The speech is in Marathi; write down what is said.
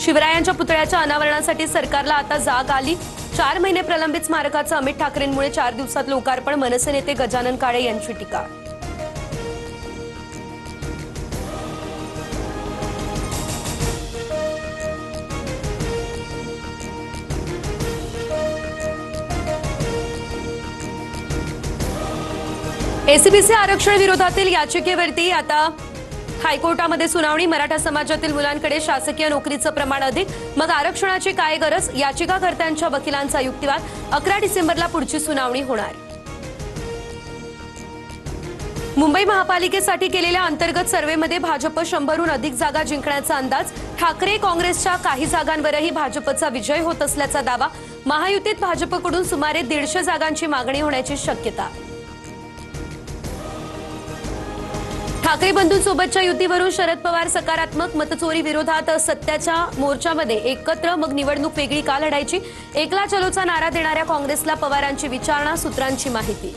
शिवरायांच्या पुतळ्याच्या अनावरणासाठी सरकारला आता जाग आली। 4 महिने प्रलंबित स्मारकाचं अमित ठाकरेंमुळे 4 दिवसात लोकार्पण। मनसे नेते गजानन काळे यांची टीका। एसीबीसी आरक्षण विरोधातील याचिकेवरती आता हायकोर्टामध्ये सुनावणी। मराठा समाजातील मुलांकडे शासकीय नोकरीचं प्रमाण अधिक, मग आरक्षणाची काय गरज? याचिकाकर्त्यांच्या वकिलांचा युक्तिवाद। 11 डिसेंबरला पुढची सुनावणी होणार। मुंबई महापालिकेसाठी केलेल्या अंतर्गत सर्व्हेमध्ये भाजप 100हून अधिक जागा जिंकण्याचा अंदाज। ठाकरे काँग्रेसच्या काही जागांवरही भाजपचा विजय होत असल्याचा दावा। महायुतीत भाजपकडून सुमारे 150 जागांची मागणी होण्याची शक्यता। ठाकरे बंधूंसोबतच्या युतीवरून शरद पवार सकारात्मक। मतचोरी विरोधात सत्याच्या मोर्चामध्ये एकत्र, मग निवडणूक वेगळी का लढायची? एकला चलोचा नारा देणाऱ्या काँग्रेसला पवारांची विचारणा। सूत्रांची माहिती।